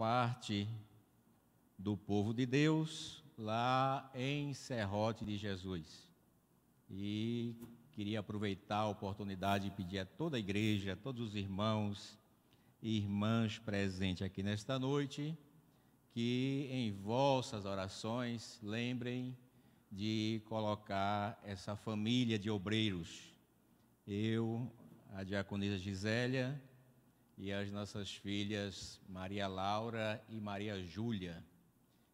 parte do povo de Deus lá em Serrote de Jesus. E queria aproveitar a oportunidade e pedir a toda a igreja, a todos os irmãos e irmãs presentes aqui nesta noite, que em vossas orações lembrem de colocar essa família de obreiros. Eu, a diaconisa Gisélia e as nossas filhas Maria Laura e Maria Júlia.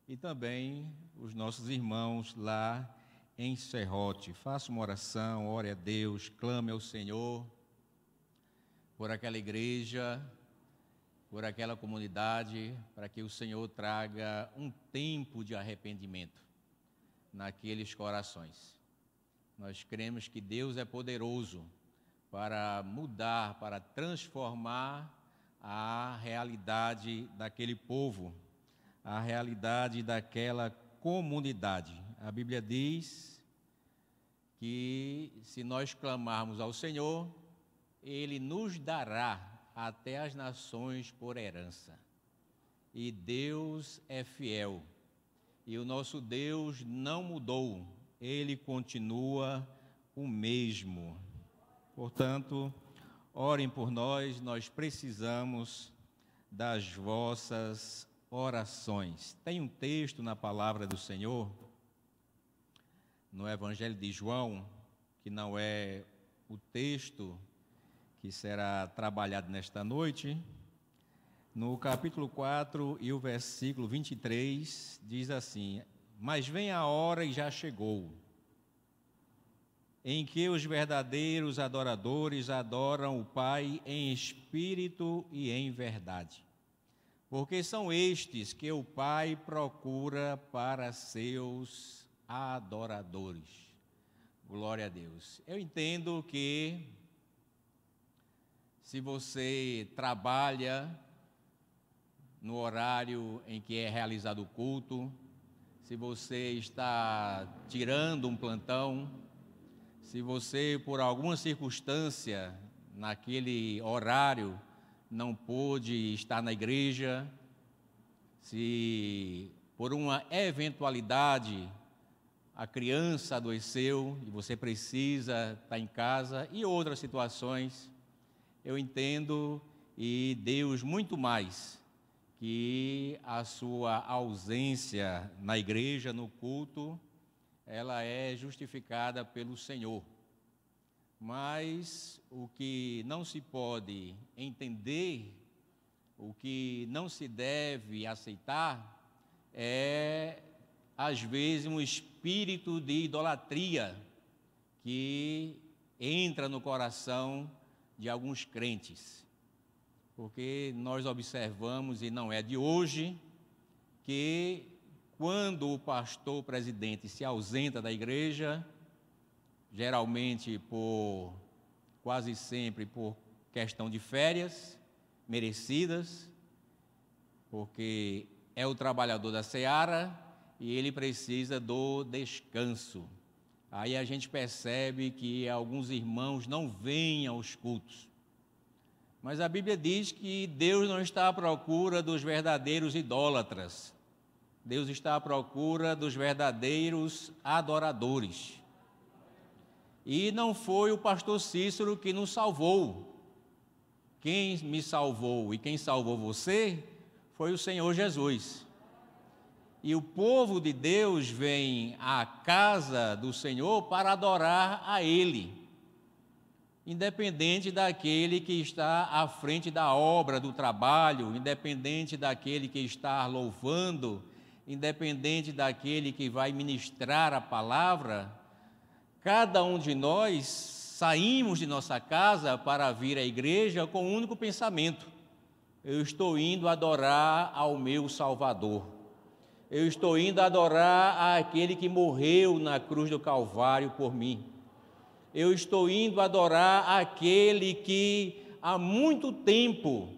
E também os nossos irmãos lá em Serrote. Faça uma oração, ore a Deus, clame ao Senhor por aquela igreja, por aquela comunidade, para que o Senhor traga um tempo de arrependimento naqueles corações. Nós cremos que Deus é poderoso para mudar, para transformar a realidade daquele povo, a realidade daquela comunidade. A Bíblia diz que se nós clamarmos ao Senhor, Ele nos dará até as nações por herança. E Deus é fiel. E o nosso Deus não mudou. Ele continua o mesmo. Portanto, orem por nós, nós precisamos das vossas orações. Tem um texto na palavra do Senhor, no Evangelho de João, que não é o texto que será trabalhado nesta noite. No capítulo 4 e o versículo 23, diz assim: mas vem a hora e já chegou, em que os verdadeiros adoradores adoram o Pai em espírito e em verdade. Porque são estes que o Pai procura para seus adoradores. Glória a Deus. Eu entendo que se você trabalha no horário em que é realizado o culto, se você está tirando um plantão, se você, por alguma circunstância, naquele horário, não pôde estar na igreja, se por uma eventualidade a criança adoeceu e você precisa estar em casa, e outras situações, eu entendo, e Deus muito mais, que a sua ausência na igreja, no culto, ela é justificada pelo Senhor. Mas o que não se pode entender, o que não se deve aceitar, é, às vezes, um espírito de idolatria que entra no coração de alguns crentes. Porque nós observamos, e não é de hoje, que quando o pastor presidente se ausenta da igreja, geralmente quase sempre por questão de férias merecidas, porque é o trabalhador da seara e ele precisa do descanso. Aí a gente percebe que alguns irmãos não vêm aos cultos. Mas a Bíblia diz que Deus não está à procura dos verdadeiros idólatras. Deus está à procura dos verdadeiros adoradores. E não foi o pastor Cícero que nos salvou. Quem me salvou e quem salvou você foi o Senhor Jesus. E o povo de Deus vem à casa do Senhor para adorar a Ele, independente daquele que está à frente da obra, do trabalho, independente daquele que está louvando, independente daquele que vai ministrar a palavra. Cada um de nós saímos de nossa casa para vir à igreja com um único pensamento: eu estou indo adorar ao meu Salvador. Eu estou indo adorar aquele que morreu na cruz do Calvário por mim. Eu estou indo adorar aquele que há muito tempo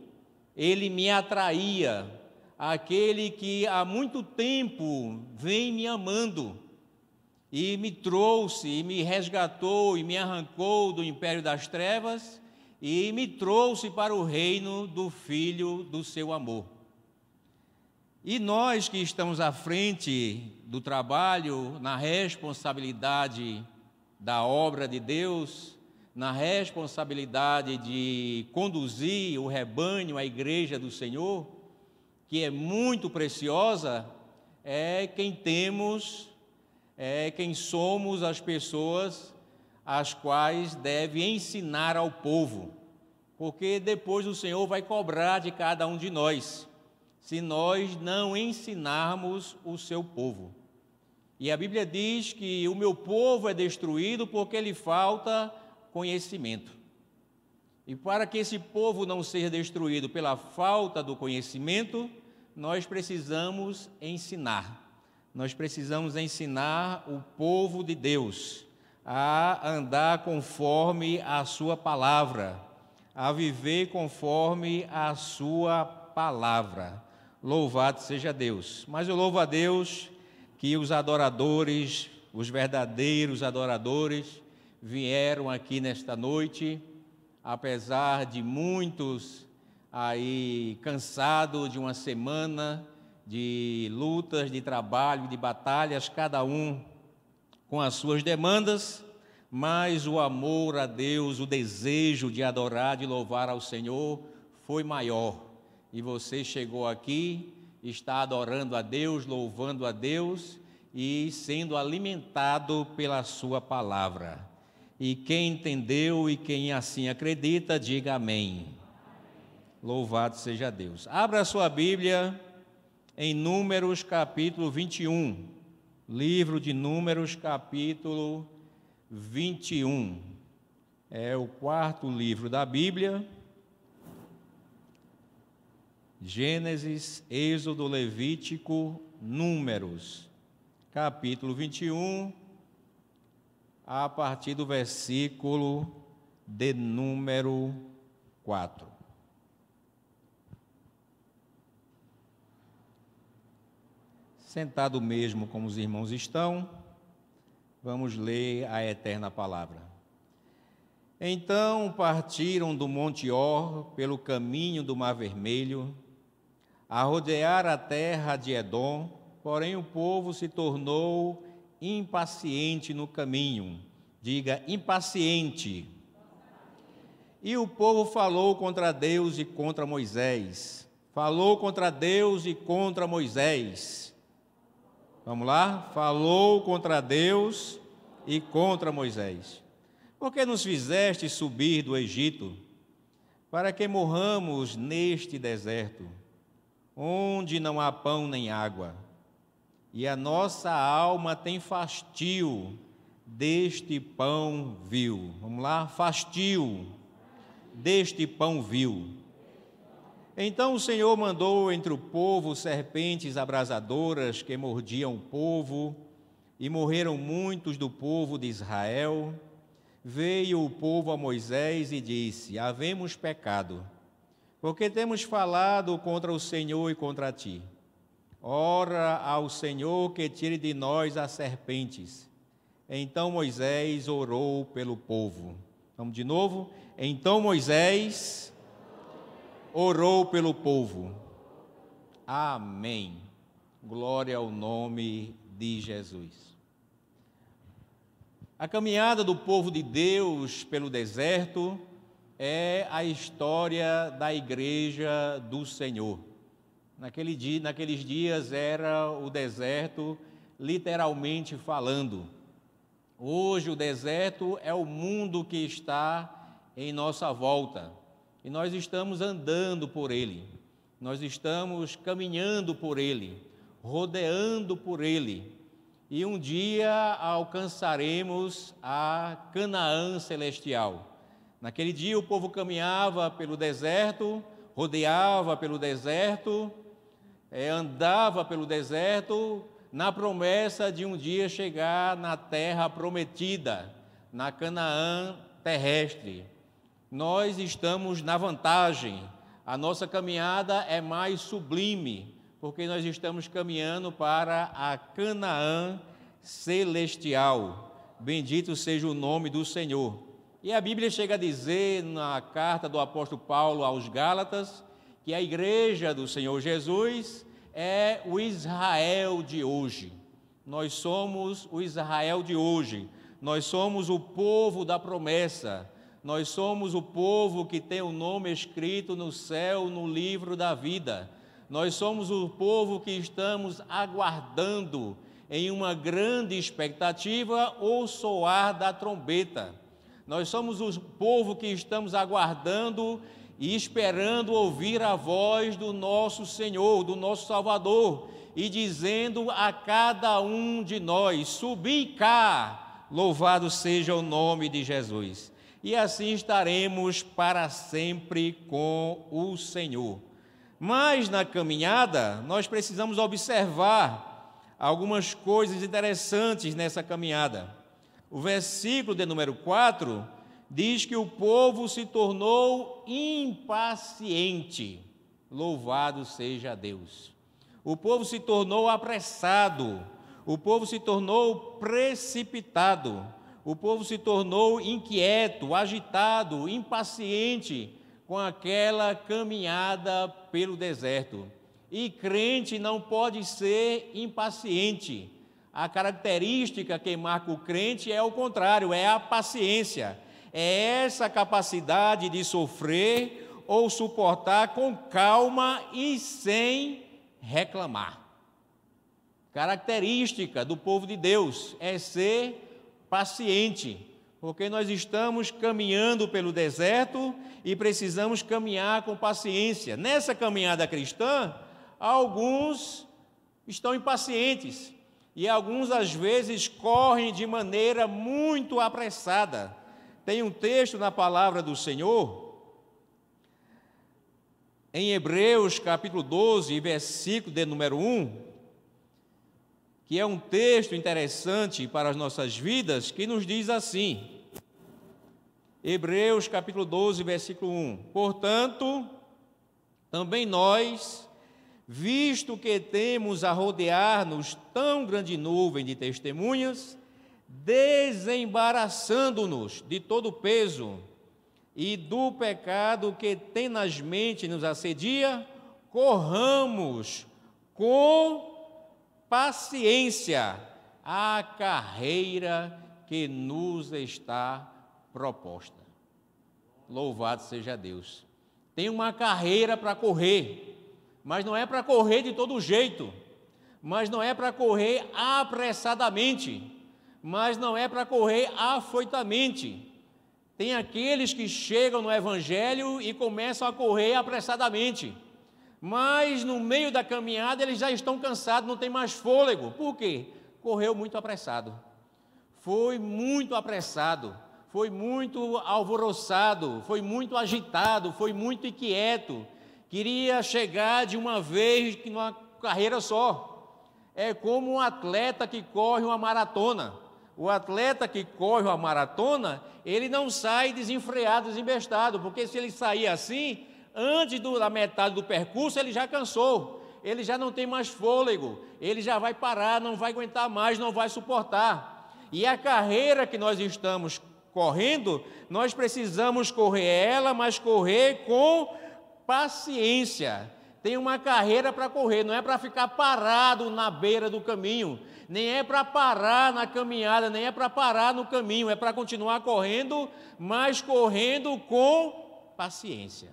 ele me atraía, aquele que há muito tempo vem me amando e me trouxe, e me resgatou, e me arrancou do império das trevas e me trouxe para o reino do Filho do seu amor. E nós que estamos à frente do trabalho, na responsabilidade da obra de Deus, na responsabilidade de conduzir o rebanho, a igreja do Senhor, que é muito preciosa, é quem somos as pessoas as quais deve ensinar ao povo, porque depois o Senhor vai cobrar de cada um de nós, se nós não ensinarmos o seu povo. E a Bíblia diz que o meu povo é destruído porque lhe falta conhecimento. E para que esse povo não seja destruído pela falta do conhecimento, nós precisamos ensinar. Nós precisamos ensinar o povo de Deus a andar conforme a sua palavra, a viver conforme a sua palavra. Louvado seja Deus. Mas eu louvo a Deus que os adoradores, os verdadeiros adoradores, vieram aqui nesta noite, apesar de muitos aí cansados de uma semana de lutas, de trabalho, de batalhas, cada um com as suas demandas, mas o amor a Deus, o desejo de adorar, de louvar ao Senhor foi maior. E você chegou aqui, está adorando a Deus, louvando a Deus e sendo alimentado pela sua palavra. E quem entendeu e quem assim acredita, diga amém. Louvado seja Deus. Abra a sua Bíblia em Números capítulo 21. Livro de Números capítulo 21. É o quarto livro da Bíblia. Gênesis, Êxodo, Levítico, Números, capítulo 21, a partir do versículo de número 4. Sentado mesmo como os irmãos estão, vamos ler a eterna palavra. Então partiram do Monte Or pelo caminho do Mar Vermelho, a rodear a terra de Edom, porém o povo se tornou impaciente no caminho. Diga, impaciente. E o povo falou contra Deus e contra Moisés. Falou contra Deus e contra Moisés. Vamos lá? Falou contra Deus e contra Moisés. Por que nos fizeste subir do Egito, para que morramos neste deserto, onde não há pão nem água, e a nossa alma tem fastio deste pão vil. Vamos lá? Fastio deste pão vil. Então o Senhor mandou entre o povo serpentes abrasadoras que mordiam o povo, e morreram muitos do povo de Israel. Veio o povo a Moisés e disse: havemos pecado, porque temos falado contra o Senhor e contra ti. Ora ao Senhor que tire de nós as serpentes. Então Moisés orou pelo povo. Vamos de novo? Então Moisés orou pelo povo. Amém. Glória ao nome de Jesus. A caminhada do povo de Deus pelo deserto é a história da igreja do Senhor. Naqueles dias era o deserto, literalmente falando. Hoje o deserto é o mundo que está em nossa volta. E nós estamos andando por ele, nós estamos caminhando por ele, rodeando por ele. E um dia alcançaremos a Canaã celestial. Naquele dia o povo caminhava pelo deserto, rodeava pelo deserto, andava pelo deserto, na promessa de um dia chegar na terra prometida, na Canaã terrestre. Nós estamos na vantagem, a nossa caminhada é mais sublime, porque nós estamos caminhando para a Canaã celestial. Bendito seja o nome do Senhor. E a Bíblia chega a dizer, na carta do apóstolo Paulo aos Gálatas, que a igreja do Senhor Jesus é o Israel de hoje. Nós somos o Israel de hoje. Nós somos o povo da promessa. Nós somos o povo que tem o nome escrito no céu, no livro da vida. Nós somos o povo que estamos aguardando em uma grande expectativa o soar da trombeta. Nós somos o povo que estamos aguardando e esperando ouvir a voz do nosso Senhor, do nosso Salvador, e dizendo a cada um de nós: subi cá, louvado seja o nome de Jesus. E assim estaremos para sempre com o Senhor. Mas na caminhada, nós precisamos observar algumas coisas interessantes nessa caminhada. O versículo de número 4 diz que o povo se tornou impaciente. Louvado seja Deus. O povo se tornou apressado, o povo se tornou precipitado, o povo se tornou inquieto, agitado, impaciente com aquela caminhada pelo deserto. E crente não pode ser impaciente. A característica que marca o crente é o contrário, é a paciência. É essa capacidade de sofrer ou suportar com calma e sem reclamar. Característica do povo de Deus é ser paciente, porque nós estamos caminhando pelo deserto e precisamos caminhar com paciência. Nessa caminhada cristã, alguns estão impacientes e alguns às vezes correm de maneira muito apressada. Tem um texto na palavra do Senhor, em Hebreus capítulo 12, versículo de número 1, que é um texto interessante para as nossas vidas, que nos diz assim, Hebreus capítulo 12, versículo 1, portanto, também nós, visto que temos a rodear-nos tão grande nuvem de testemunhas, desembaraçando-nos de todo o peso e do pecado que tenazmente nos assedia, corramos com paciência a carreira que nos está proposta. Louvado seja Deus. Tem uma carreira para correr, mas não é para correr de todo jeito, mas não é para correr apressadamente, mas não é para correr afoitamente. Tem aqueles que chegam no Evangelho e começam a correr apressadamente, mas no meio da caminhada eles já estão cansados, não tem mais fôlego. Por quê? Correu muito apressado, foi muito apressado, foi muito alvoroçado, foi muito agitado, foi muito inquieto, queria chegar de uma vez numa carreira só. É como um atleta que corre uma maratona. O atleta que corre uma maratona, ele não sai desenfreado, desembestado, porque se ele sair assim, antes da metade do percurso, ele já cansou, ele já não tem mais fôlego, ele já vai parar, não vai aguentar mais, não vai suportar. E a carreira que nós estamos correndo, nós precisamos correr ela, mas correr com paciência. Tem uma carreira para correr, não é para ficar parado na beira do caminho, nem é para parar na caminhada, nem é para parar no caminho, é para continuar correndo, mas correndo com paciência.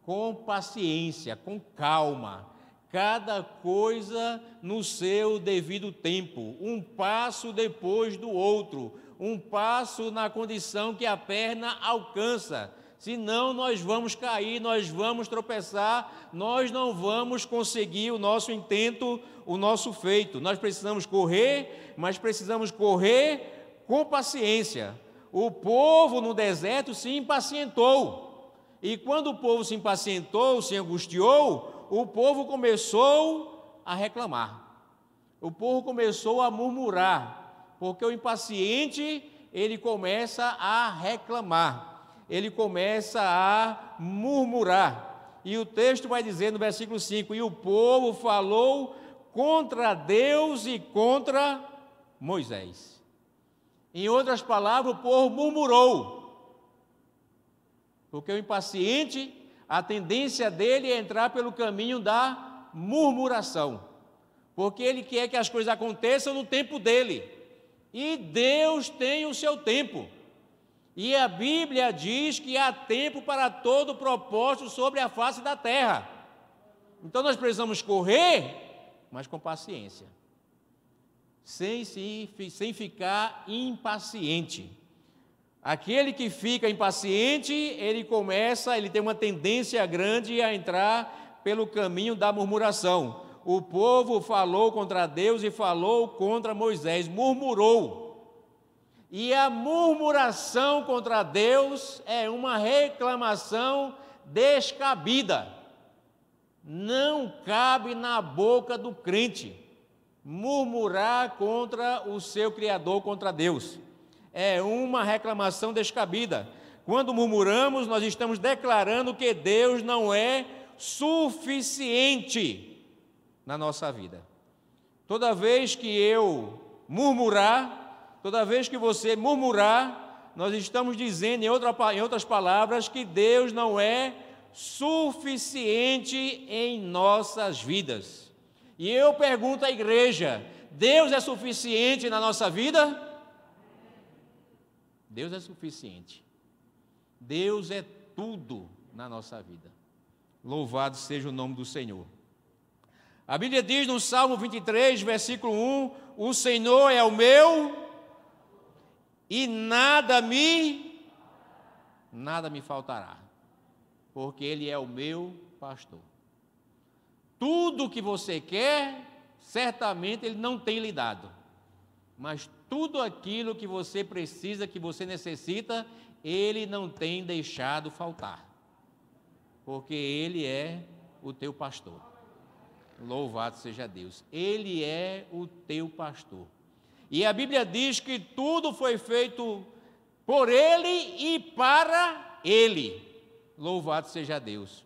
Com paciência, com calma, cada coisa no seu devido tempo, um passo depois do outro, um passo na condição que a perna alcança, senão nós vamos cair, nós vamos tropeçar, nós não vamos conseguir o nosso intento, o nosso feito. Nós precisamos correr, mas precisamos correr com paciência. O povo no deserto se impacientou, e quando o povo se impacientou, se angustiou, o povo começou a reclamar, o povo começou a murmurar, porque o impaciente, ele começa a reclamar, ele começa a murmurar. E o texto vai dizer no versículo 5, e o povo falou contra Deus e contra Moisés. Em outras palavras, o povo murmurou, porque o impaciente, a tendência dele é entrar pelo caminho da murmuração, porque ele quer que as coisas aconteçam no tempo dele, e Deus tem o seu tempo, e a Bíblia diz que há tempo para todo propósito sobre a face da terra. Então nós precisamos correr, mas com paciência, sem ficar impaciente. Aquele que fica impaciente, ele tem uma tendência grande a entrar pelo caminho da murmuração. O povo falou contra Deus e falou contra Moisés, murmurou. E a murmuração contra Deus é uma reclamação descabida. Não cabe na boca do crente murmurar contra o seu Criador, contra Deus. É uma reclamação descabida. Quando murmuramos, nós estamos declarando que Deus não é suficiente na nossa vida. Toda vez que eu murmurar, toda vez que você murmurar, nós estamos dizendo, em outras palavras, que Deus não é suficiente em nossas vidas. E eu pergunto à igreja: Deus é suficiente na nossa vida? Deus é suficiente. Deus é tudo na nossa vida. Louvado seja o nome do Senhor. A Bíblia diz no Salmo 23, versículo 1, o Senhor é o meu e nada me faltará, porque Ele é o meu pastor. Tudo que você quer, certamente Ele não tem lhe dado, mas tudo aquilo que você precisa, que você necessita, Ele não tem deixado faltar, porque Ele é o teu pastor. Louvado seja Deus. Ele é o teu pastor. E a Bíblia diz que tudo foi feito por Ele e para Ele. Louvado seja Deus.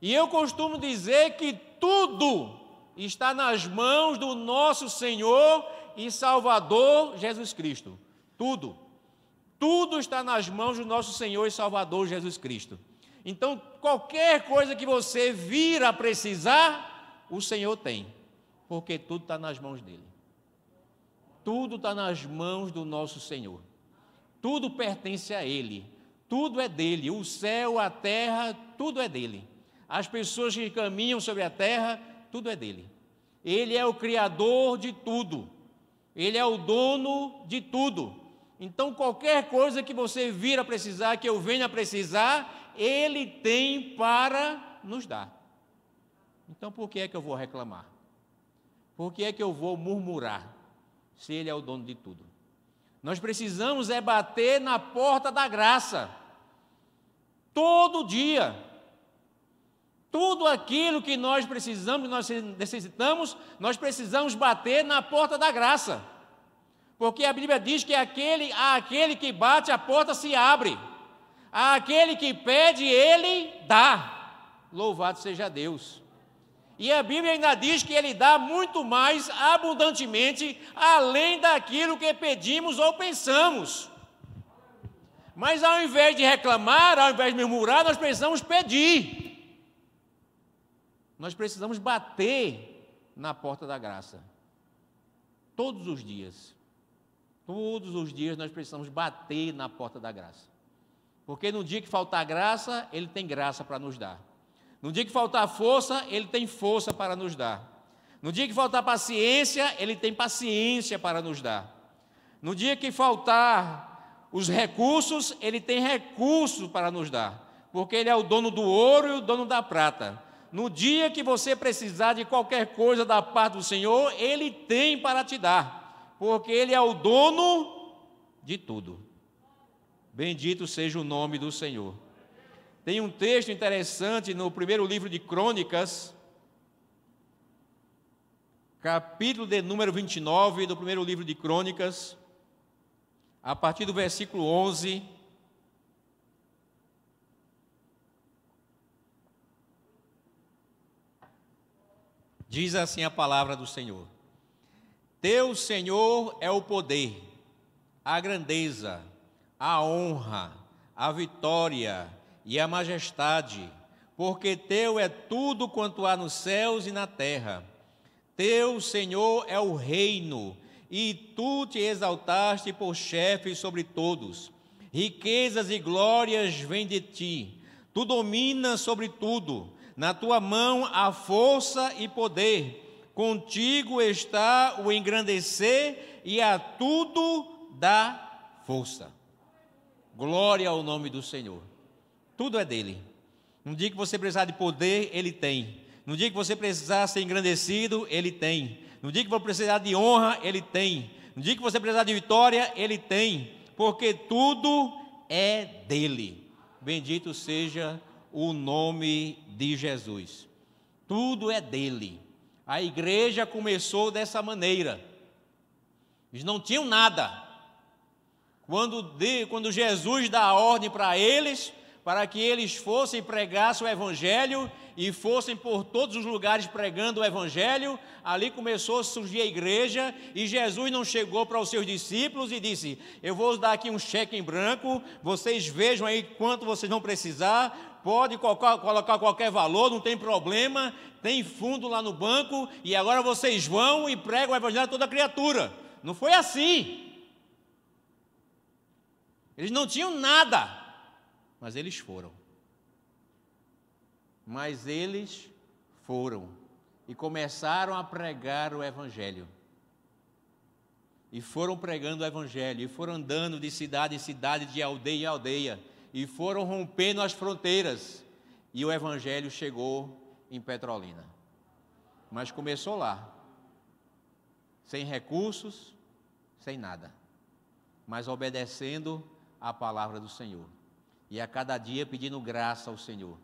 E eu costumo dizer que tudo está nas mãos do nosso Senhor e Salvador Jesus Cristo. Tudo está nas mãos do nosso Senhor e Salvador Jesus Cristo. Então, qualquer coisa que você vir a precisar, o Senhor tem, porque tudo está nas mãos dele. Tudo está nas mãos do nosso Senhor. Tudo pertence a Ele. Tudo é dele. O céu, a terra, tudo é dele. As pessoas que caminham sobre a terra, tudo é dele. Ele é o Criador de tudo. Ele é o dono de tudo. Então, qualquer coisa que você vir a precisar, que eu venha a precisar, Ele tem para nos dar. Então, por que é que eu vou reclamar? Por que é que eu vou murmurar, se Ele é o dono de tudo? Nós precisamos bater na porta da graça, todo dia. Tudo aquilo que nós precisamos, nós necessitamos, nós precisamos bater na porta da graça. Porque a Bíblia diz que aquele que bate, a porta se abre. Aquele que pede, Ele dá. Louvado seja Deus. E a Bíblia ainda diz que Ele dá muito mais abundantemente, além daquilo que pedimos ou pensamos. Mas ao invés de reclamar, ao invés de murmurar, nós precisamos pedir. Nós precisamos bater na porta da graça. Todos os dias. Todos os dias nós precisamos bater na porta da graça. Porque no dia que faltar graça, Ele tem graça para nos dar. No dia que faltar força, Ele tem força para nos dar. No dia que faltar paciência, Ele tem paciência para nos dar. No dia que faltar os recursos, Ele tem recursos para nos dar. Porque Ele é o dono do ouro e o dono da prata. No dia que você precisar de qualquer coisa da parte do Senhor, Ele tem para te dar. Porque Ele é o dono de tudo. Bendito seja o nome do Senhor. Tem um texto interessante no primeiro livro de Crônicas, capítulo de número 29 do primeiro livro de Crônicas, a partir do versículo 11. Diz assim a palavra do Senhor: Teu, Senhor, é o poder, a grandeza, a honra, a vitória e a majestade, porque teu é tudo quanto há nos céus e na terra. Teu, Senhor, é o reino, e tu te exaltaste por chefe sobre todos. Riquezas e glórias vêm de ti. Tu dominas sobre tudo. Na tua mão há força e poder. Contigo está o engrandecer e a tudo dá força. Glória ao nome do Senhor. Tudo é dele. No dia que você precisar de poder, ele tem. No dia que você precisar ser engrandecido, ele tem. No dia que você precisar de honra, ele tem. No dia que você precisar de vitória, ele tem. Porque tudo é dele. Bendito seja o nome de Jesus. Tudo é dele. A igreja começou dessa maneira. Eles não tinham nada. Quando Jesus dá a ordem para eles, para que eles fossem pregar o evangelho e fossem por todos os lugares pregando o evangelho, ali começou a surgir a igreja, e Jesus não chegou para os seus discípulos e disse: eu vou dar aqui um cheque em branco, vocês vejam aí quanto vocês vão precisar, pode colocar qualquer valor, não tem problema, tem fundo lá no banco, e agora vocês vão e pregam o evangelho a toda criatura. Não foi assim. Eles não tinham nada, mas eles foram. Mas eles foram e começaram a pregar o evangelho. E foram pregando o evangelho, e foram andando de cidade em cidade, de aldeia em aldeia, e foram rompendo as fronteiras. E o evangelho chegou em Petrolina. Mas começou lá, sem recursos, sem nada, mas obedecendo a palavra do Senhor. E a cada dia pedindo graça ao Senhor.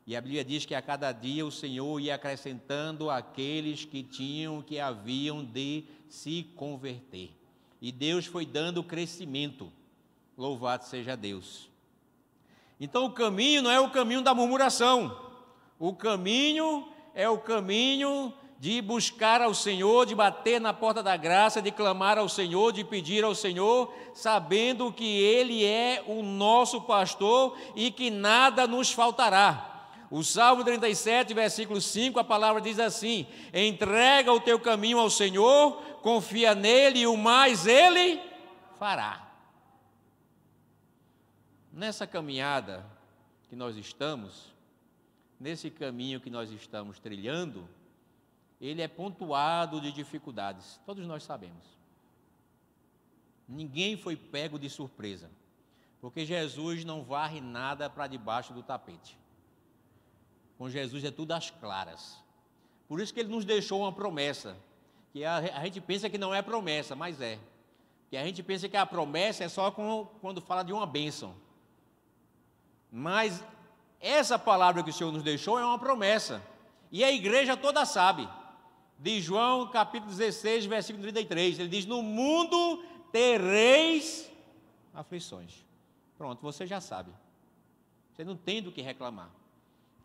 E a Bíblia diz que a cada dia o Senhor ia acrescentando aqueles que haviam de se converter. E Deus foi dando crescimento. Louvado seja Deus. Então o caminho não é o caminho da murmuração. O caminho é o caminho de buscar ao Senhor, de bater na porta da graça, de clamar ao Senhor, de pedir ao Senhor, sabendo que Ele é o nosso pastor e que nada nos faltará. O Salmo 37, versículo 5, a palavra diz assim: entrega o teu caminho ao Senhor, confia nele e o mais Ele fará. Nessa caminhada que nós estamos, nesse caminho que nós estamos trilhando, ele é pontuado de dificuldades, todos nós sabemos. Ninguém foi pego de surpresa, porque Jesus não varre nada para debaixo do tapete. Com Jesus é tudo às claras. Por isso que ele nos deixou uma promessa, que a gente pensa que não é promessa, mas é. Que a gente pensa que a promessa é só quando fala de uma bênção. Mas essa palavra que o Senhor nos deixou é uma promessa, e a igreja toda sabe. De João capítulo 16, versículo 33, ele diz: no mundo tereis aflições. Pronto, você já sabe. Você não tem do que reclamar.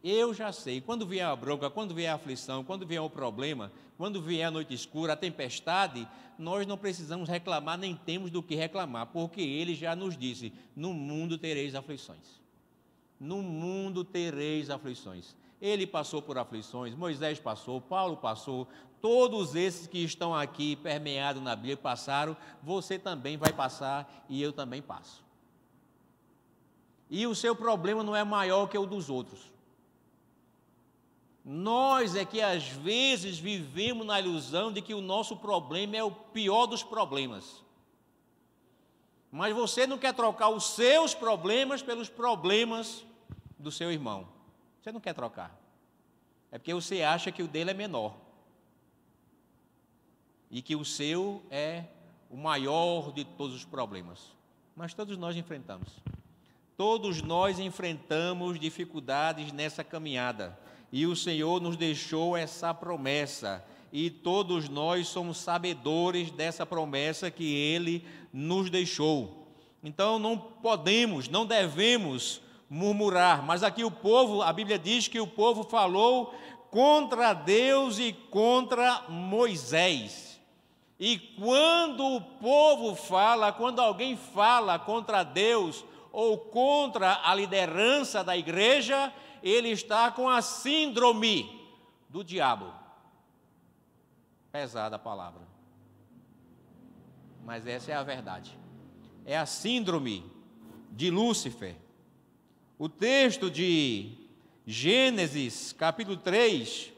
Eu já sei, quando vier a bronca, quando vier a aflição, quando vier o problema, quando vier a noite escura, a tempestade, nós não precisamos reclamar, nem temos do que reclamar, porque ele já nos disse: no mundo tereis aflições. No mundo tereis aflições. Ele passou por aflições, Moisés passou, Paulo passou, todos esses que estão aqui permeados na Bíblia passaram, você também vai passar e eu também passo. E o seu problema não é maior que o dos outros. Nós é que às vezes vivemos na ilusão de que o nosso problema é o pior dos problemas. Mas você não quer trocar os seus problemas pelos problemas do seu irmão. Você não quer trocar. É porque você acha que o dele é menor. E que o seu é o maior de todos os problemas. Mas todos nós enfrentamos. Todos nós enfrentamos dificuldades nessa caminhada. E o Senhor nos deixou essa promessa. E todos nós somos sabedores dessa promessa que Ele nos deixou. Então não podemos, não devemos murmurar. Mas aqui o povo, a Bíblia diz que o povo falou contra Deus e contra Moisés. E quando o povo fala, quando alguém fala contra Deus ou contra a liderança da igreja, ele está com a síndrome do diabo. Pesada a palavra, mas essa é a verdade. É a síndrome de Lúcifer. O texto de Gênesis, capítulo 3,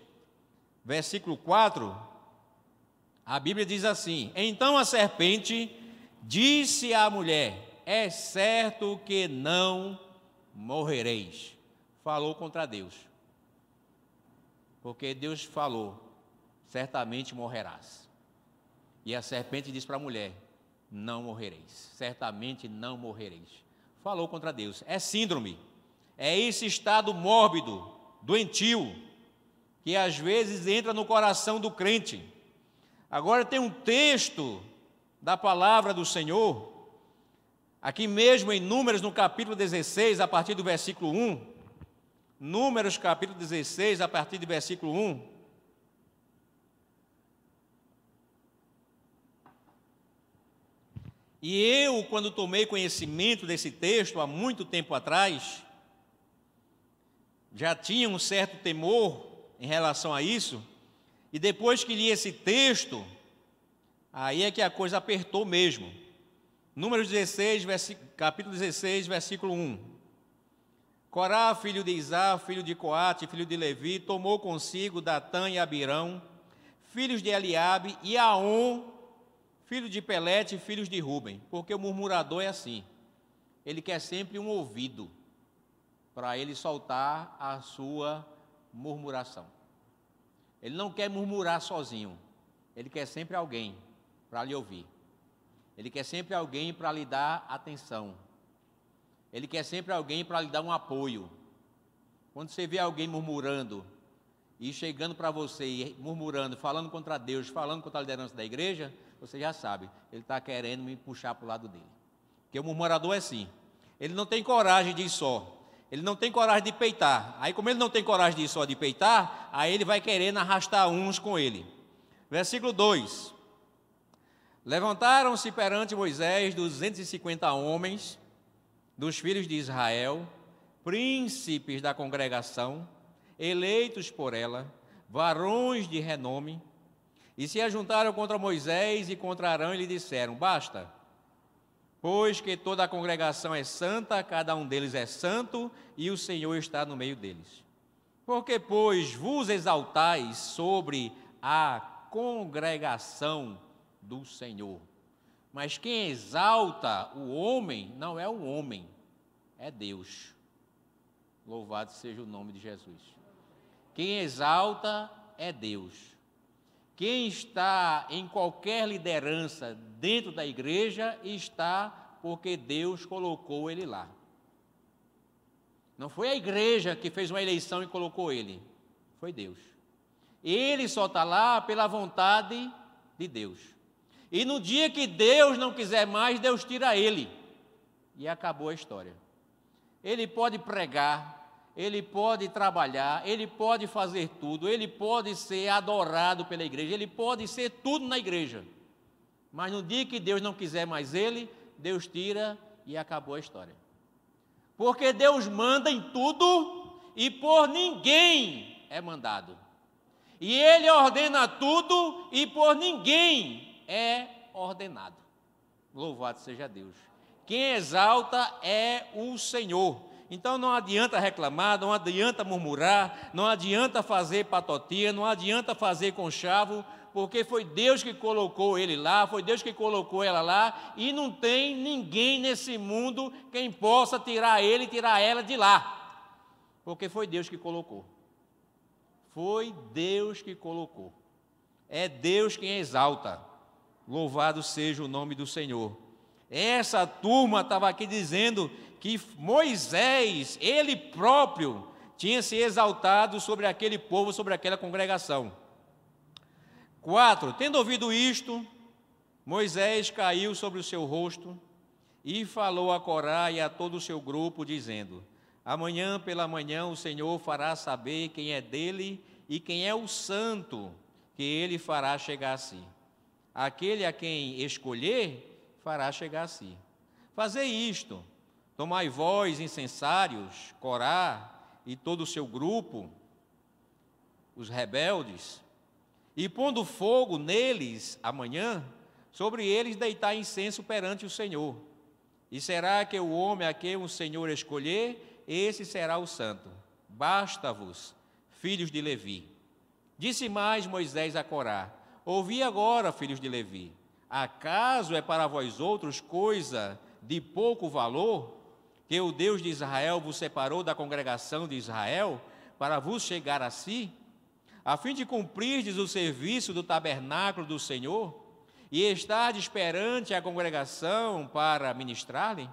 versículo 4, a Bíblia diz assim: então a serpente disse à mulher: é certo que não morrereis. Falou contra Deus, porque Deus falou: certamente morrerás. E a serpente disse para a mulher: não morrereis, certamente não morrereis. Falou contra Deus. É síndrome, é esse estado mórbido, doentio, que às vezes entra no coração do crente. Agora tem um texto da palavra do Senhor, aqui mesmo em Números, no capítulo 16, a partir do versículo 1. Números, capítulo 16, a partir do versículo 1. E eu, quando tomei conhecimento desse texto, há muito tempo atrás, já tinha um certo temor em relação a isso, e depois que li esse texto, aí é que a coisa apertou mesmo. Números 16, capítulo 16, versículo 1. Corá, filho de Izá, filho de Coate, filho de Levi, tomou consigo Datã e Abirão, filhos de Eliabe, e Aon, filho de Pelete, filhos de Ruben. Porque o murmurador é assim, ele quer sempre um ouvido para ele soltar a sua murmuração. Ele não quer murmurar sozinho, ele quer sempre alguém para lhe ouvir. Ele quer sempre alguém para lhe dar atenção. Ele quer sempre alguém para lhe dar um apoio. Quando você vê alguém murmurando e chegando para você e murmurando, falando contra Deus, falando contra a liderança da igreja, você já sabe, ele está querendo me puxar para o lado dele. Porque o murmurador é assim, ele não tem coragem de ir só, ele não tem coragem de peitar. Aí como ele não tem coragem de ir só de peitar, aí ele vai querendo arrastar uns com ele. Versículo 2. Levantaram-se perante Moisés 250 homens dos filhos de Israel, príncipes da congregação, eleitos por ela, varões de renome, e se ajuntaram contra Moisés e contra Arão e lhe disseram: basta, pois que toda a congregação é santa, cada um deles é santo, e o Senhor está no meio deles. Porque, pois, vos exaltais sobre a congregação do Senhor. Mas quem exalta o homem não é o homem, é Deus. Louvado seja o nome de Jesus. Quem exalta é Deus. Quem está em qualquer liderança dentro da igreja está porque Deus colocou ele lá. Não foi a igreja que fez uma eleição e colocou ele, foi Deus. Ele só está lá pela vontade de Deus. E no dia que Deus não quiser mais, Deus tira ele. E acabou a história. Ele pode pregar, ele pode trabalhar, ele pode fazer tudo, ele pode ser adorado pela igreja, ele pode ser tudo na igreja. Mas no dia que Deus não quiser mais ele, Deus tira e acabou a história. Porque Deus manda em tudo e por ninguém é mandado. E Ele ordena tudo e por ninguém é ordenado. Louvado seja Deus. Quem exalta é o Senhor. Então não adianta reclamar, não adianta murmurar, não adianta fazer patotia, não adianta fazer conchavo, porque foi Deus que colocou ele lá, foi Deus que colocou ela lá, e não tem ninguém nesse mundo quem possa tirar ele e tirar ela de lá, porque foi Deus que colocou. Foi Deus que colocou. É Deus quem exalta. Louvado seja o nome do Senhor. Essa turma estava aqui dizendo que Moisés, ele próprio, tinha se exaltado sobre aquele povo, sobre aquela congregação. 4. Tendo ouvido isto, Moisés caiu sobre o seu rosto e falou a Corá e a todo o seu grupo, dizendo: amanhã pela manhã o Senhor fará saber quem é dele e quem é o santo que ele fará chegar a si. Aquele a quem escolher, fará chegar a si. Fazei isto, tomai vós, incensários, Corá, e todo o seu grupo, os rebeldes, e pondo fogo neles amanhã, sobre eles deitar incenso perante o Senhor. E será que o homem a quem o Senhor escolher, esse será o santo. Basta-vos, filhos de Levi. Disse mais Moisés a Corá: ouvi agora, filhos de Levi, acaso é para vós outros coisa de pouco valor, que o Deus de Israel vos separou da congregação de Israel, para vos chegar a si, a fim de cumprirdes o serviço do tabernáculo do Senhor, e estardes perante a congregação para ministrar-lhe?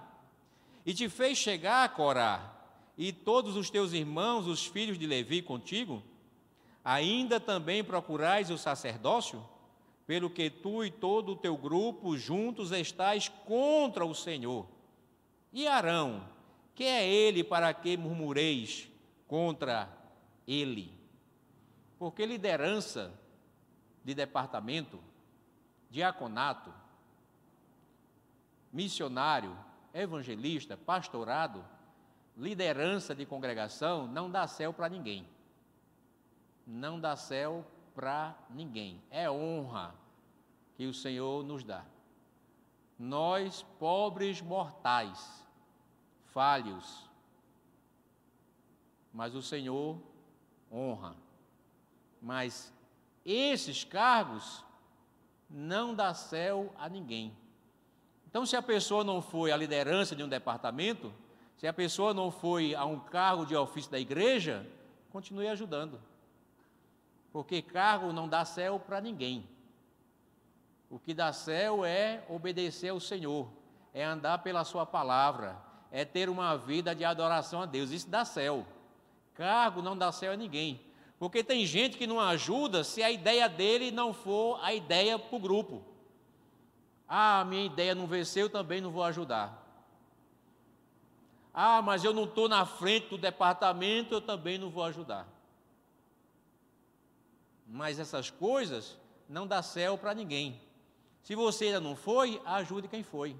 E te fez chegar, Corá, e todos os teus irmãos, os filhos de Levi, contigo? Ainda também procurais o sacerdócio, pelo que tu e todo o teu grupo juntos estáis contra o Senhor. E Arão, que é ele para que murmureis contra ele? Porque liderança de departamento, diaconato, missionário, evangelista, pastorado, liderança de congregação, não dá céu para ninguém. Não dá céu para ninguém. É honra que o Senhor nos dá. Nós, pobres mortais, falhos, mas o Senhor honra. Mas esses cargos não dá céu a ninguém. Então, se a pessoa não foi à liderança de um departamento, se a pessoa não foi a um cargo de ofício da igreja, continue ajudando. Porque cargo não dá céu para ninguém. O que dá céu é obedecer ao Senhor, é andar pela sua palavra, é ter uma vida de adoração a Deus. Isso dá céu. Cargo não dá céu a ninguém. Porque tem gente que não ajuda se a ideia dele não for a ideia para o grupo. Ah, minha ideia não venceu, eu também não vou ajudar. Ah, mas eu não estou na frente do departamento, eu também não vou ajudar. Mas essas coisas não dá céu para ninguém. Se você ainda não foi, ajude quem foi.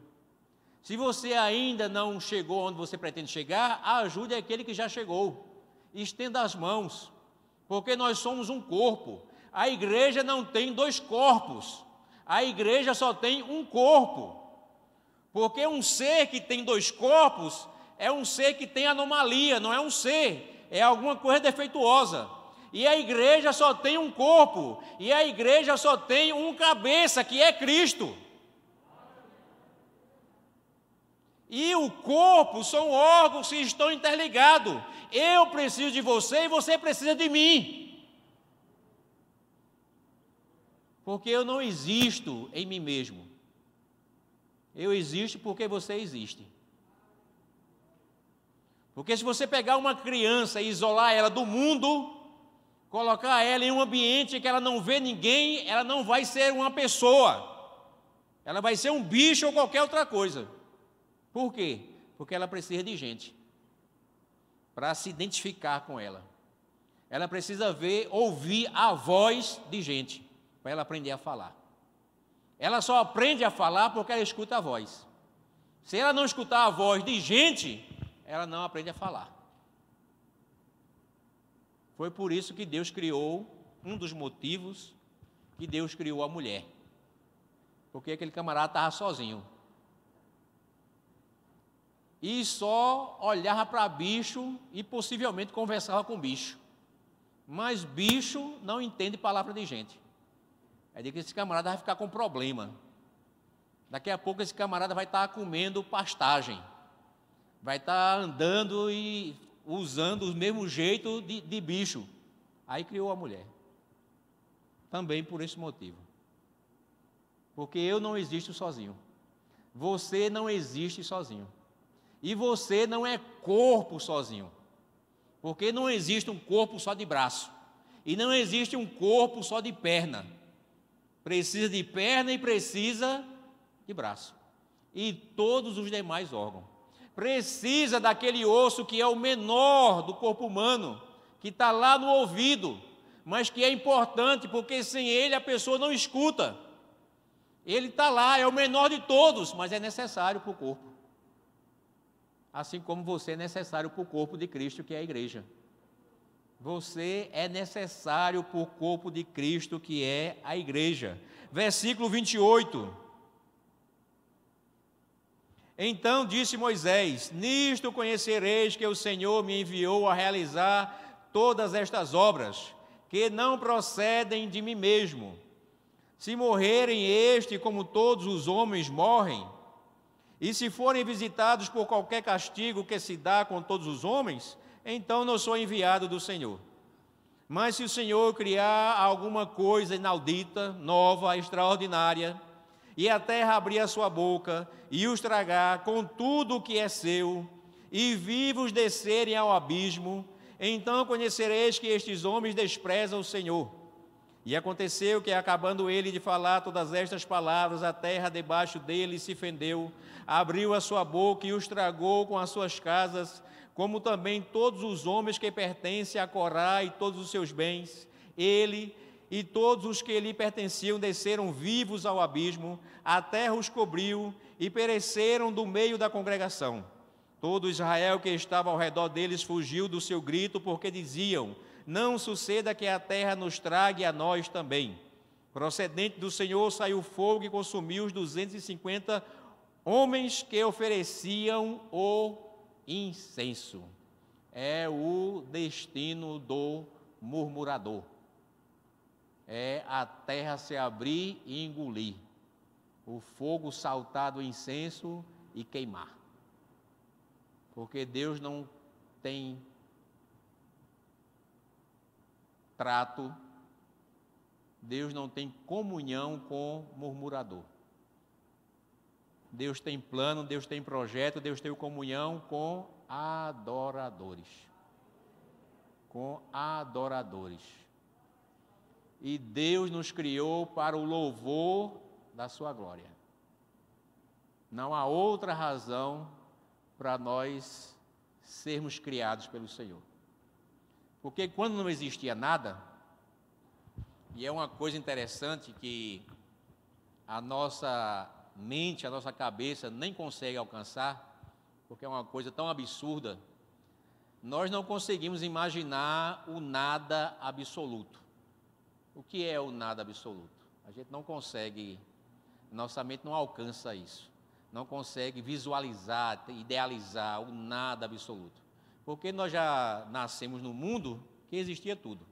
Se você ainda não chegou onde você pretende chegar, ajude aquele que já chegou. Estenda as mãos, porque nós somos um corpo. A igreja não tem dois corpos, a igreja só tem um corpo. Porque um ser que tem dois corpos é um ser que tem anomalia, não é um ser, é alguma coisa defeituosa. E a igreja só tem um corpo, e a igreja só tem um cabeça, que é Cristo. E o corpo são órgãos que estão interligados. Eu preciso de você e você precisa de mim. Porque eu não existo em mim mesmo. Eu existo porque você existe. Porque se você pegar uma criança e isolar ela do mundo, colocar ela em um ambiente que ela não vê ninguém, ela não vai ser uma pessoa. Ela vai ser um bicho ou qualquer outra coisa. Por quê? Porque ela precisa de gente para se identificar com ela. Ela precisa ouvir a voz de gente para ela aprender a falar. Ela só aprende a falar porque ela escuta a voz. Se ela não escutar a voz de gente, ela não aprende a falar. Foi por isso que Deus criou, um dos motivos que Deus criou a mulher. Porque aquele camarada estava sozinho. E só olhava para bicho e possivelmente conversava com bicho. Mas bicho não entende palavra de gente. Aí diz que esse camarada vai ficar com problema. Daqui a pouco esse camarada vai estar comendo pastagem. Vai estar andando e usando o mesmo jeito de bicho. Aí criou a mulher. Também por esse motivo. Porque eu não existo sozinho. Você não existe sozinho. E você não é corpo sozinho. Porque não existe um corpo só de braço. E não existe um corpo só de perna. Precisa de perna e precisa de braço. E todos os demais órgãos. Precisa daquele osso que é o menor do corpo humano, que está lá no ouvido, mas que é importante, porque sem ele a pessoa não escuta. Ele está lá, é o menor de todos, mas é necessário para o corpo. Assim como você é necessário para o corpo de Cristo, que é a igreja. Você é necessário para o corpo de Cristo, que é a igreja. Versículo 28. Então disse Moisés: nisto conhecereis que o Senhor me enviou a realizar todas estas obras, que não procedem de mim mesmo. Se morrerem este como todos os homens morrem, e se forem visitados por qualquer castigo que se dá com todos os homens, então não sou enviado do Senhor. Mas se o Senhor criar alguma coisa inaudita, nova, extraordinária, e a terra abrir a sua boca e os tragar com tudo o que é seu, e vivos descerem ao abismo, então conhecereis que estes homens desprezam o Senhor. E aconteceu que, acabando ele de falar todas estas palavras, a terra debaixo dele se fendeu, abriu a sua boca e os tragou com as suas casas, como também todos os homens que pertencem a Corá e todos os seus bens. Ele e todos os que lhe pertenciam desceram vivos ao abismo, a terra os cobriu e pereceram do meio da congregação. Todo Israel que estava ao redor deles fugiu do seu grito, porque diziam: não suceda que a terra nos trague a nós também. Procedente do Senhor saiu fogo e consumiu os 250 homens que ofereciam o incenso. É o destino do murmurador. É a terra se abrir e engolir, o fogo saltar do incenso e queimar. Porque Deus não tem trato, Deus não tem comunhão com murmurador. Deus tem plano, Deus tem projeto, Deus tem comunhão com adoradores. Com adoradores. E Deus nos criou para o louvor da sua glória. Não há outra razão para nós sermos criados pelo Senhor. Porque quando não existia nada, e é uma coisa interessante que a nossa mente, a nossa cabeça nem consegue alcançar, porque é uma coisa tão absurda, nós não conseguimos imaginar o nada absoluto. O que é o nada absoluto? A gente não consegue, nossa mente não alcança isso, não consegue visualizar, idealizar o nada absoluto. Porque nós já nascemos no mundo que existia tudo.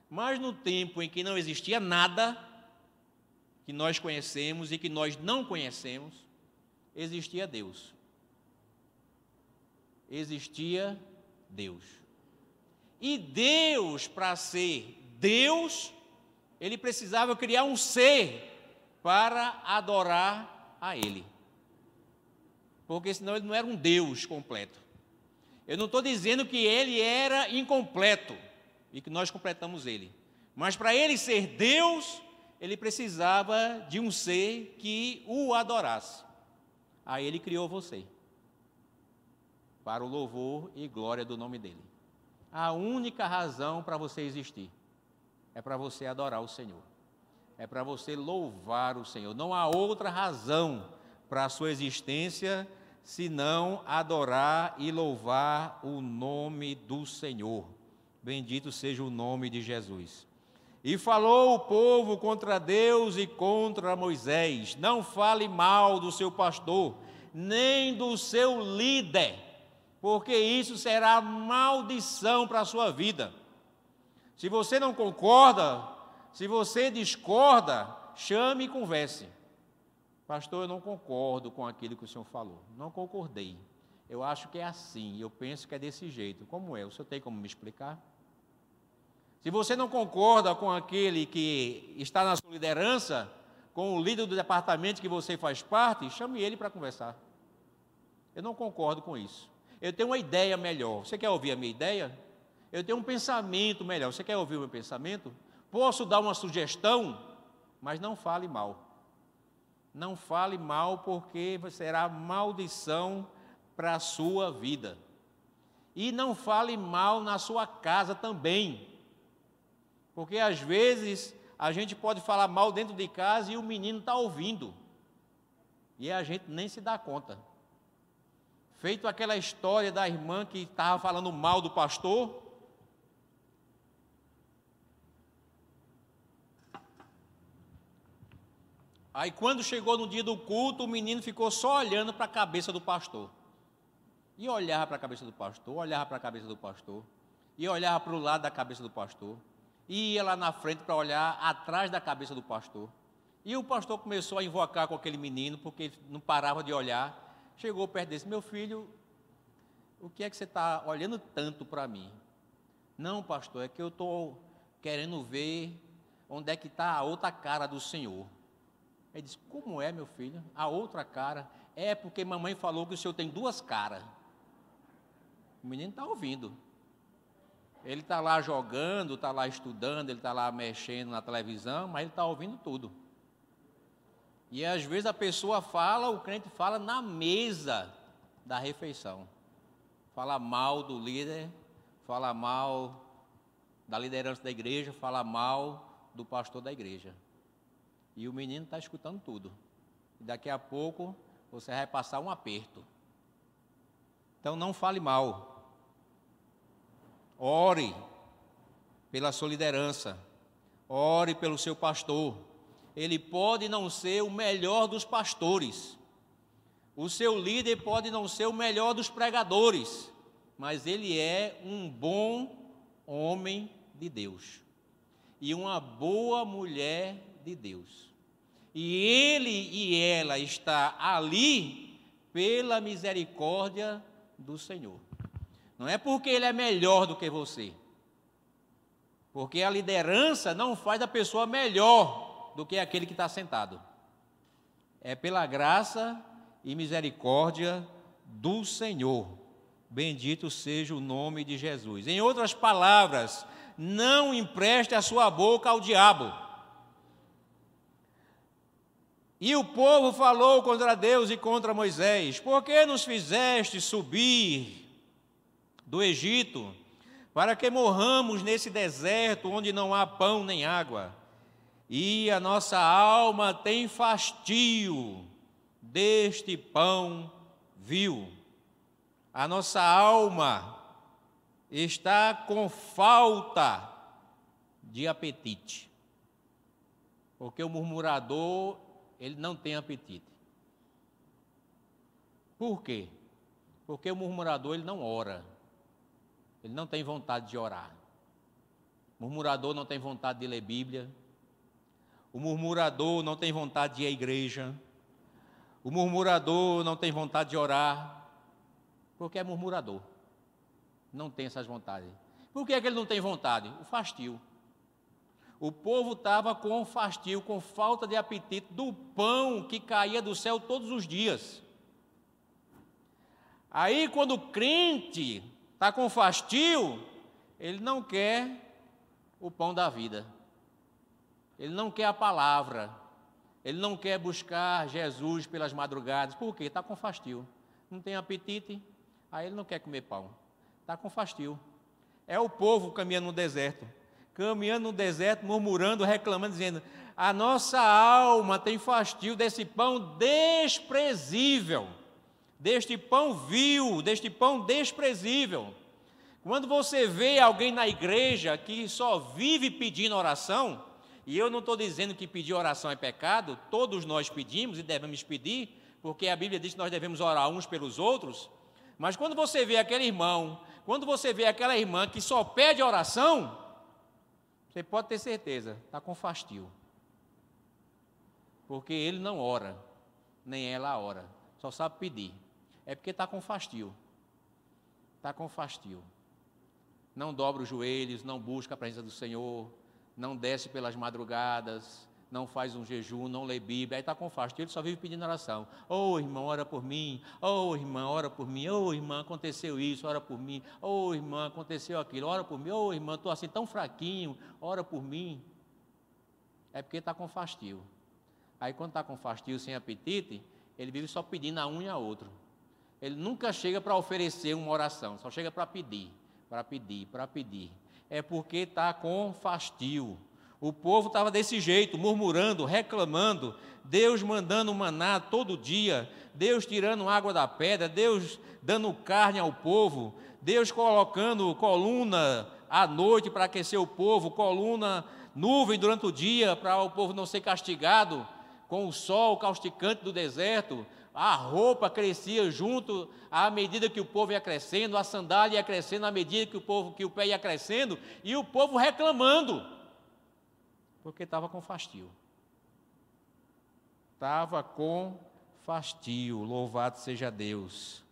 Mas no tempo em que não existia nada, que nós conhecemos e que nós não conhecemos, existia Deus. Existia Deus. E Deus, para ser Deus, ele precisava criar um ser para adorar a ele. Porque senão ele não era um Deus completo. Eu não estou dizendo que ele era incompleto e que nós completamos ele. Mas para ele ser Deus, ele precisava de um ser que o adorasse. Aí ele criou você, para o louvor e glória do nome dele. A única razão para você existir é para você adorar o Senhor. É para você louvar o Senhor. Não há outra razão para a sua existência senão adorar e louvar o nome do Senhor. Bendito seja o nome de Jesus. E falou o povo contra Deus e contra Moisés: não fale mal do seu pastor, nem do seu líder, porque isso será maldição para a sua vida. Se você não concorda, se você discorda, chame e converse. Pastor, eu não concordo com aquilo que o senhor falou. Não concordei. Eu acho que é assim, eu penso que é desse jeito. Como é? O senhor tem como me explicar? Se você não concorda com aquele que está na sua liderança, com o líder do departamento que você faz parte, chame ele para conversar. Eu não concordo com isso. Eu tenho uma ideia melhor. Você quer ouvir a minha ideia? Eu tenho um pensamento melhor. Você quer ouvir o meu pensamento? Posso dar uma sugestão, mas não fale mal. Não fale mal, porque será maldição para a sua vida. E não fale mal na sua casa também. Porque às vezes a gente pode falar mal dentro de casa e o menino está ouvindo. E a gente nem se dá conta. Feito aquela história da irmã que estava falando mal do pastor, Aí quando chegou no dia do culto, o menino ficou só olhando para a cabeça do pastor. E olhava para a cabeça do pastor, olhava para a cabeça do pastor, e olhava para o lado da cabeça do pastor, e ia lá na frente para olhar atrás da cabeça do pastor. E o pastor começou a invocar com aquele menino, porque ele não parava de olhar. Chegou perto dele: meu filho, o que é que você está olhando tanto para mim? Não, pastor, é que eu estou querendo ver onde é que está a outra cara do Senhor. Ele disse: como é, meu filho? A outra cara? É porque mamãe falou que o senhor tem duas caras. O menino está ouvindo. Ele está lá jogando, está lá estudando, ele está lá mexendo na televisão, mas ele está ouvindo tudo. E às vezes a pessoa fala, o crente fala na mesa da refeição. Fala mal do líder, fala mal da liderança da igreja, fala mal do pastor da igreja. E o menino está escutando tudo. E daqui a pouco você vai passar um aperto. Então não fale mal. Ore pela sua liderança. Ore pelo seu pastor. Ele pode não ser o melhor dos pastores. O seu líder pode não ser o melhor dos pregadores. Mas ele é um bom homem de Deus. E uma boa mulher de Deus. E ele e ela está ali pela misericórdia do Senhor. Não é porque ele é melhor do que você. Porque a liderança não faz da pessoa melhor do que aquele que está sentado. É pela graça e misericórdia do Senhor. Bendito seja o nome de Jesus. Em outras palavras, não empreste a sua boca ao diabo. E o povo falou contra Deus e contra Moisés: por que nos fizeste subir do Egito, para que morramos nesse deserto onde não há pão nem água? E a nossa alma tem fastio deste pão vil. A nossa alma está com falta de apetite. Porque o murmurador, ele não tem apetite. Por quê? Porque o murmurador, ele não ora. Ele não tem vontade de orar. O murmurador não tem vontade de ler Bíblia. O murmurador não tem vontade de ir à igreja. O murmurador não tem vontade de orar. Porque é murmurador. Não tem essas vontades. Por que é que ele não tem vontade? O fastio. O povo estava com fastio, com falta de apetite do pão que caía do céu todos os dias. Aí, quando o crente está com fastio, ele não quer o pão da vida. Ele não quer a palavra. Ele não quer buscar Jesus pelas madrugadas. Por quê? Está com fastio. Não tem apetite, aí ele não quer comer pão. Está com fastio. É o povo caminhando no deserto. Caminhando no deserto, murmurando, reclamando, dizendo: a nossa alma tem fastio desse pão desprezível, deste pão vil, deste pão desprezível. Quando você vê alguém na igreja que só vive pedindo oração, e eu não estou dizendo que pedir oração é pecado, todos nós pedimos e devemos pedir, porque a Bíblia diz que nós devemos orar uns pelos outros, mas quando você vê aquele irmão, quando você vê aquela irmã que só pede oração, você pode ter certeza, está com fastio. Porque ele não ora, nem ela ora, só sabe pedir. É porque está com fastio. Está com fastio. Não dobra os joelhos, não busca a presença do Senhor, não desce pelas madrugadas, não faz um jejum, não lê Bíblia, aí está com fastio, ele só vive pedindo oração. Ô irmão, ora por mim. Ô irmã, ora por mim. Ô irmã, aconteceu isso, ora por mim. Ô irmã, aconteceu aquilo, ora por mim. Ô irmã, estou assim tão fraquinho, ora por mim. É porque está com fastio. Aí quando está com fastio, sem apetite, ele vive só pedindo a um e a outro. Ele nunca chega para oferecer uma oração, só chega para pedir, para pedir, para pedir. É porque está com fastio. O povo estava desse jeito, murmurando, reclamando, Deus mandando maná todo dia, Deus tirando água da pedra, Deus dando carne ao povo, Deus colocando coluna à noite para aquecer o povo, coluna, nuvem durante o dia para o povo não ser castigado, com o sol causticante do deserto, a roupa crescia junto à medida que o povo ia crescendo, a sandália ia crescendo à medida que o pé ia crescendo, e o povo reclamando, porque estava com fastio. Estava com fastio, louvado seja Deus.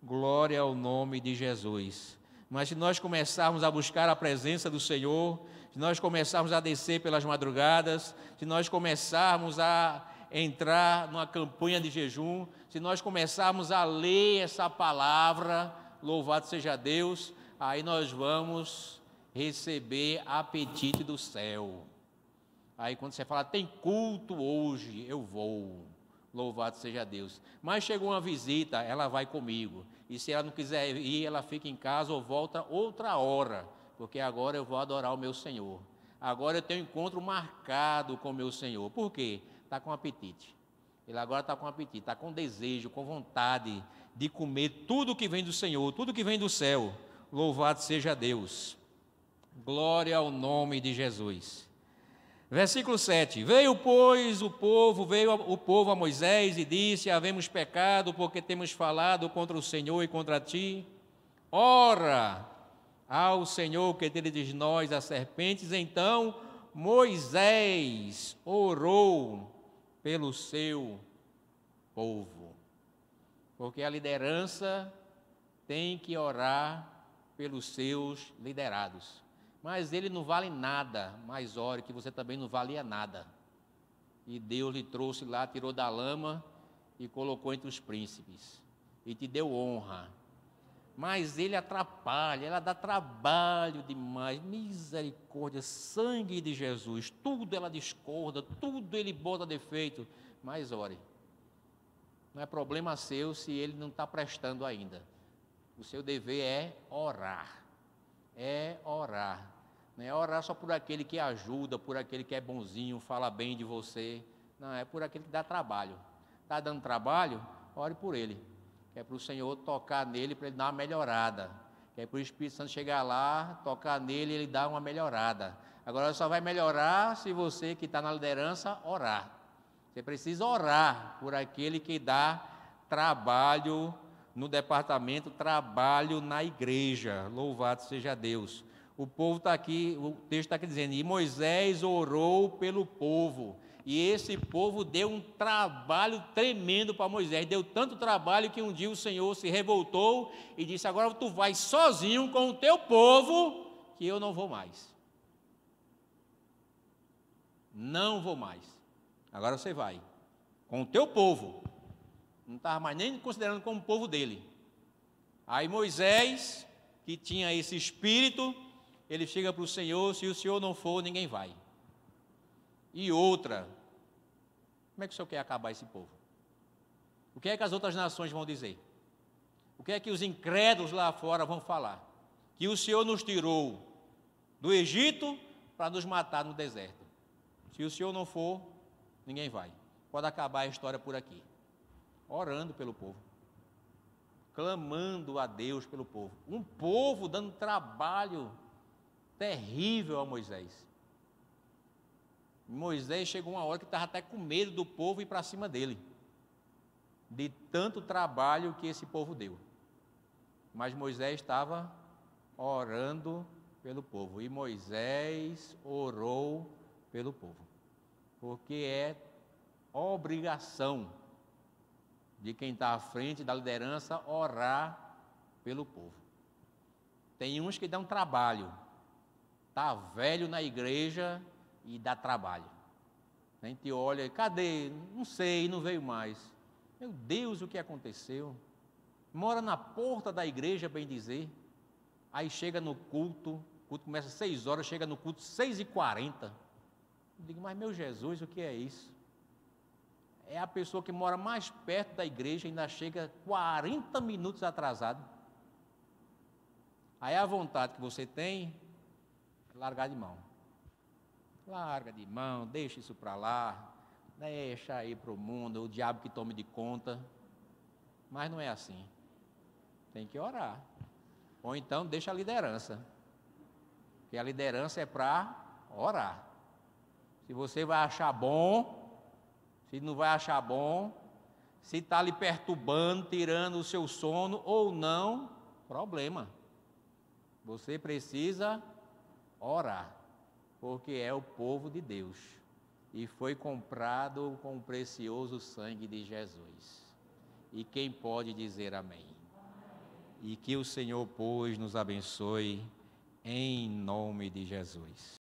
Glória ao nome de Jesus. Mas se nós começarmos a buscar a presença do Senhor, se nós começarmos a descer pelas madrugadas, se nós começarmos a entrar numa campanha de jejum, se nós começarmos a ler essa palavra, louvado seja Deus, aí nós vamos receber apetite do céu. Aí quando você fala, tem culto hoje, eu vou, louvado seja Deus. Mas chegou uma visita, ela vai comigo. E se ela não quiser ir, ela fica em casa ou volta outra hora, porque agora eu vou adorar o meu Senhor. Agora eu tenho um encontro marcado com o meu Senhor. Por quê? Está com apetite. Ele agora está com apetite, está com desejo, com vontade de comer tudo que vem do Senhor, tudo que vem do céu. Louvado seja Deus. Glória ao nome de Jesus. Versículo 7, veio o povo a Moisés e disse, havemos pecado porque temos falado contra o Senhor e contra ti. Ora ao Senhor que tire de nós as serpentes. Então Moisés orou pelo seu povo. Porque a liderança tem que orar pelos seus liderados. Mas ele não vale nada, mas ore que você também não valia nada. E Deus lhe trouxe lá, tirou da lama e colocou entre os príncipes. E te deu honra. Mas ele atrapalha, ela dá trabalho demais. Misericórdia, sangue de Jesus. Tudo ela discorda, tudo ele bota defeito. Mas ore. Não é problema seu se ele não está prestando ainda. O seu dever é orar. É orar. Não é orar só por aquele que ajuda, por aquele que é bonzinho, fala bem de você. Não, é por aquele que dá trabalho. Está dando trabalho? Ore por ele. Que é para o Senhor tocar nele, para ele dar uma melhorada. Que é para o Espírito Santo chegar lá, tocar nele e ele dar uma melhorada. Agora só vai melhorar se você que está na liderança orar. Você precisa orar por aquele que dá trabalho no departamento, trabalho na igreja. Louvado seja Deus. O povo está aqui, o texto está aqui dizendo, e Moisés orou pelo povo. E esse povo deu um trabalho tremendo para Moisés. Deu tanto trabalho que um dia o Senhor se revoltou e disse, agora tu vais sozinho com o teu povo, que eu não vou mais. Não vou mais. Agora você vai. Com o teu povo. Não estava mais nem considerando como povo dele. Aí Moisés, que tinha esse espírito, ele chega para o Senhor, se o Senhor não for, ninguém vai. E outra, como é que o Senhor quer acabar esse povo? O que é que as outras nações vão dizer? O que é que os incrédulos lá fora vão falar? Que o Senhor nos tirou do Egito para nos matar no deserto. Se o Senhor não for, ninguém vai. Pode acabar a história por aqui. Orando pelo povo. Clamando a Deus pelo povo. Um povo dando trabalho terrível a Moisés. Moisés chegou uma hora que estava até com medo do povo ir para cima dele. De tanto trabalho que esse povo deu. Mas Moisés estava orando pelo povo. E Moisés orou pelo povo. Porque é obrigação de quem está à frente da liderança orar pelo povo. Tem uns que dão trabalho. Está velho na igreja e dá trabalho. A gente olha, cadê? Não sei, não veio mais. Meu Deus, o que aconteceu? Mora na porta da igreja, bem dizer. Aí chega no culto, o culto começa às 6 horas, chega no culto 6h40. Eu digo, mas meu Jesus, o que é isso? É a pessoa que mora mais perto da igreja, ainda chega 40 minutos atrasado. Aí a vontade que você tem é largar de mão. Larga de mão, deixa isso para lá, deixa aí para o mundo, o diabo que tome de conta. Mas não é assim. Tem que orar. Ou então deixa a liderança. Porque a liderança é para orar. Se você vai achar bom, Se não vai achar bom, se está lhe perturbando, tirando o seu sono ou não, problema. Você precisa orar, porque é o povo de Deus e foi comprado com o precioso sangue de Jesus. E quem pode dizer amém? E que o Senhor, pois, nos abençoe em nome de Jesus.